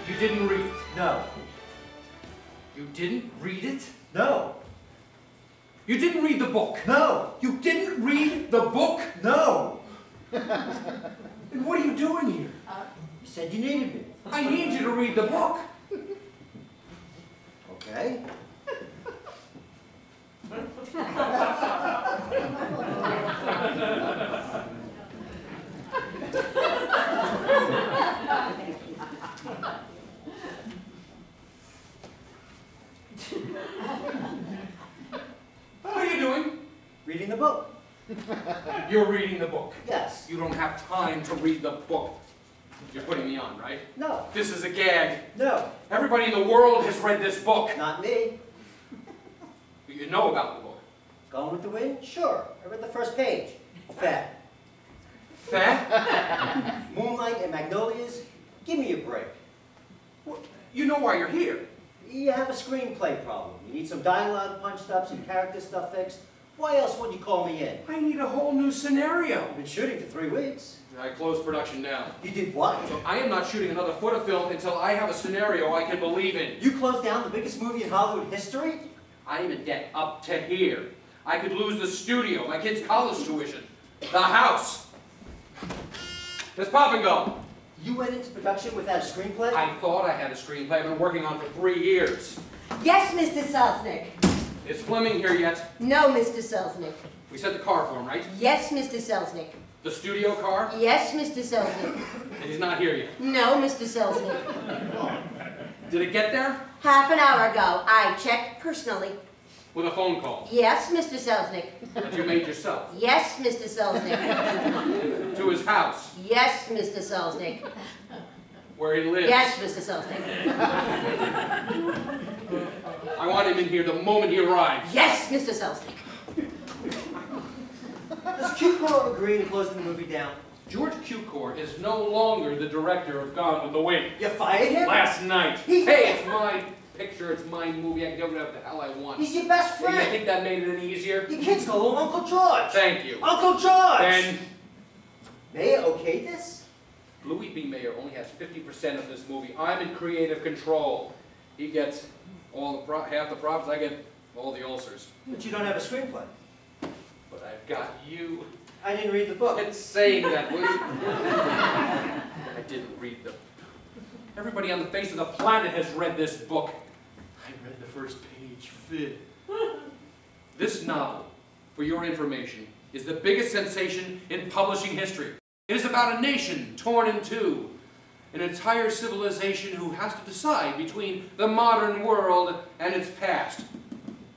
You didn't read it? No. You didn't read it? No. You didn't read the book? No. You didn't read the book? No. And what are you doing here? You said you needed me. I need you to read the book. Okay. What are you doing? Reading the book. You're reading the book. Yes. You don't have time to read the book. You're putting me on, right? No. This is a gag. No. Everybody in the world has read this book. Not me. You know about the book. Gone with the Wind? Sure. I read the first page. Fat. Fat? Moonlight and Magnolias? Give me a break. Well, you know why you're here. You have a screenplay problem. You need some dialogue punched up, some character stuff fixed. Why else would you call me in? I need a whole new scenario. I've been shooting for 3 weeks. I closed production now. You did what? So I am not shooting another foot of film until I have a scenario I can believe in. You closed down the biggest movie in Hollywood history? I am in debt up to here. I could lose the studio, my kids' college tuition, the house. Let's pop and go. You went into production without a screenplay? I thought I had a screenplay I've been working on for 3 years. Yes, Mr. Selznick. Is Fleming here yet? No, Mr. Selznick. We sent the car for him, right? Yes, Mr. Selznick. The studio car? Yes, Mr. Selznick. And he's not here yet. No, Mr. Selznick. Did it get there? Half an hour ago, I checked personally. With a phone call? Yes, Mr. Selznick. That you made yourself? Yes, Mr. Selznick. To his house? Yes, Mr. Selznick. Where he lives? Yes, Mr. Selznick. I want him in here the moment he arrives. Yes, Mr. Selznick. Does Q-Core agree to closing the movie down? George Cukor is no longer the director of Gone with the Wind. You fired him? Last night. Hey, it's my picture, it's my movie, I can do whatever the hell I want. He's your best friend. You think that made it any easier? Your kids call him Uncle George. Thank you. Uncle George! Then May I okay this? Louis B. Mayer only has 50% of this movie. I'm in creative control. He gets all the half the profits, I get all the ulcers. But you don't have a screenplay. But I've got you. I didn't read the book. It's saying that, will you? I didn't read the book. Everybody on the face of the planet has read this book. I read the first page. This novel, for your information, is the biggest sensation in publishing history. It is about a nation torn in two, an entire civilization who has to decide between the modern world and its past.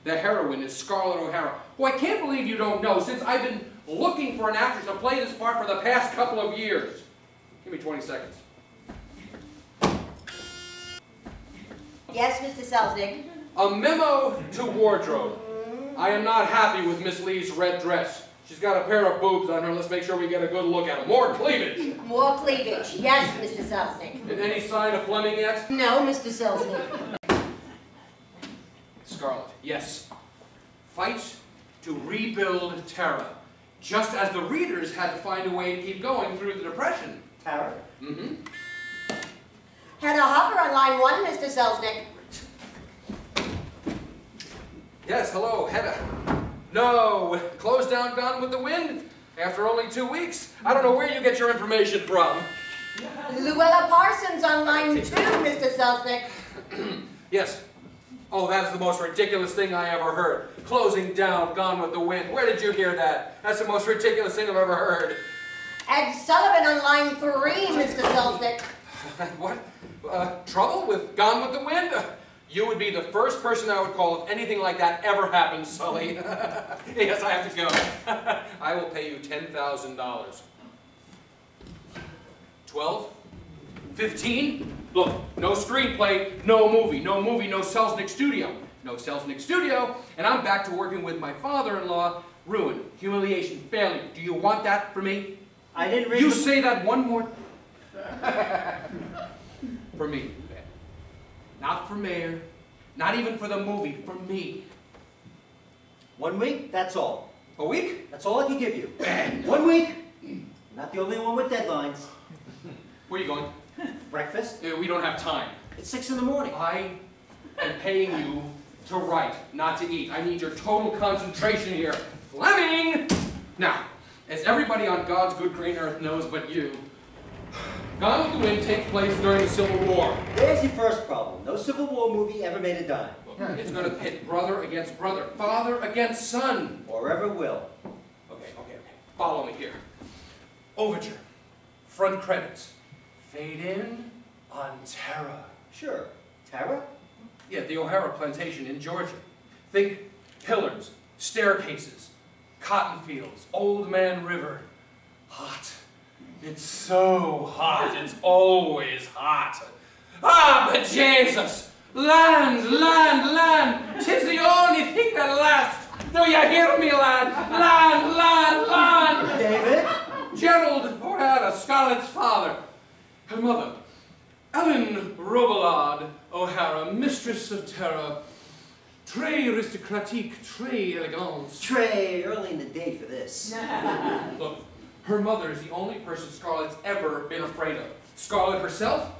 The heroine is Scarlett O'Hara, who I can't believe you don't know, since I've been looking for an actress to play this part for the past couple of years. Give me 20 seconds. Yes, Mr. Selznick. A memo to wardrobe. I am not happy with Miss Lee's red dress. She's got a pair of boobs on her. Let's make sure we get a good look at them. More cleavage. More cleavage. Yes, Mr. Selznick. And any sign of Fleming yet? No, Mr. Selznick. Scarlett, yes. Fight to rebuild Tara. Just as the readers had to find a way to keep going through the Depression. Tara? Mm-hmm. Had a hopper on line 1, Mr. Selznick. Yes, hello, Hedda. No, closed down Gone with the Wind after only 2 weeks. I don't know where you get your information from. Luella Parsons on line 2, Mr. Selznick. Yes. Oh, that's the most ridiculous thing I ever heard. Closing down Gone with the Wind. Where did you hear that? That's the most ridiculous thing I've ever heard. Ed Sullivan on line 3, Mr. Selznick. What? Trouble with Gone with the Wind? You would be the first person I would call if anything like that ever happened, Sully. Yes, I have to go. I will pay you $10,000. 12? 15? Look, no screenplay, no movie, no Selznick studio. No Selznick studio, and I'm back to working with my father-in-law. Ruin, humiliation, failure. Do you want that for me? I didn't read You say that one more... For me. Not for Mayor, not even for the movie, for me. 1 week, that's all. A week? That's all I can give you. Bang. 1 week. Not the only one with deadlines. Where are you going? Breakfast? We don't have time. It's 6 in the morning. I am paying you to write, not to eat. I need your total concentration here. Fleming! Now, as everybody on God's good green earth knows but you, Gone with the Wind takes place during the Civil War. There's your first problem. No Civil War movie ever made a dime. It's going to pit brother against brother, father against son. Or ever will. Okay. Follow me here. Overture. Front credits. Fade in on Terra. Sure. Tara? Yeah, the O'Hara plantation in Georgia. Think pillars, staircases, cotton fields, Old Man River. Hot. It's so hot. It's always hot. Ah, but Jesus! Land, land, land! 'Tis the only thing that lasts. Do you hear me, lad? Land, land, land! David? Gerald O'Hara, Scarlett's father. Her mother, Ellen Robillard O'Hara, mistress of terror. Très aristocratique, très elegance. Trey, early in the day for this. Look, her mother is the only person Scarlett's ever been afraid of. Scarlett herself,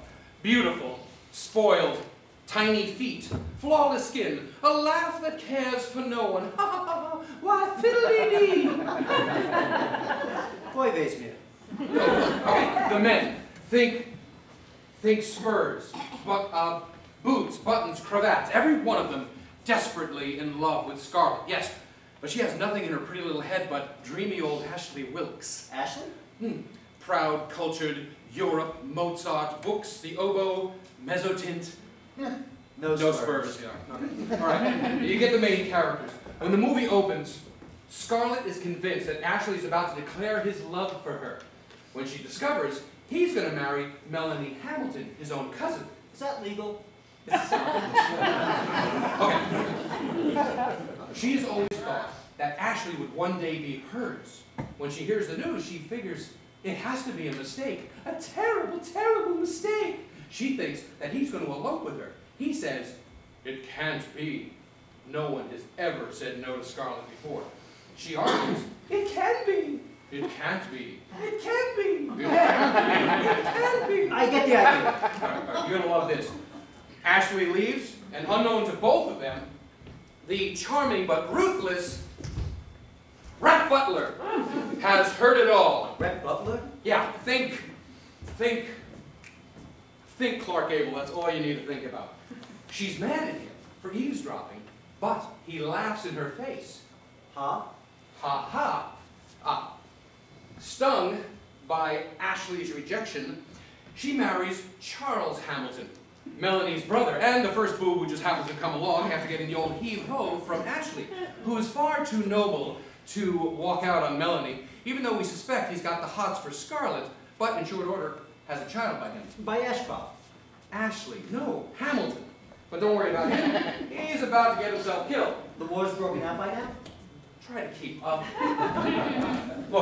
beautiful, spoiled, tiny feet, flawless skin, a laugh that cares for no one. Ha ha ha! Why, fiddly-dee! Boy, Vasmir. Okay, the men. Think spurs, boots, buttons, cravats, every one of them desperately in love with Scarlett. Yes, but she has nothing in her pretty little head but dreamy old Ashley Wilkes. Ashley? Proud, cultured, Europe, Mozart, books, the oboe, mezzotint. No spurs. Yeah. Okay. All right, you get the main characters. When the movie opens, Scarlett is convinced that Ashley is about to declare his love for her. When she discovers he's going to marry Melanie Hamilton, his own cousin. Is that legal? Okay. She's always thought that Ashley would one day be hers. When she hears the news, she figures it has to be a mistake. A terrible, terrible mistake. She thinks that he's going to elope with her. He says, it can't be. No one has ever said no to Scarlett before. She argues, it can be. It can't be. It can't be. It can't be. It can't be. I get the idea. All right, you're going to love this. Ashley leaves, and unknown to both of them, the charming but ruthless Rhett Butler has heard it all. Rhett Butler? Yeah, think Clark Gable, that's all you need to think about. She's mad at him for eavesdropping, but he laughs in her face. Ha? Ha ha. Ah. Stung by Ashley's rejection, she marries Charles Hamilton, Melanie's brother, and the first boob who just happens to come along after getting the old heave-ho from Ashley, who is far too noble to walk out on Melanie, even though we suspect he's got the hots for Scarlett, but in short order has a child by him. By Ashcroft. Ashley, no, Hamilton. But don't worry about him. He's about to get himself killed. The war's broken out by now? Try to keep up. Look,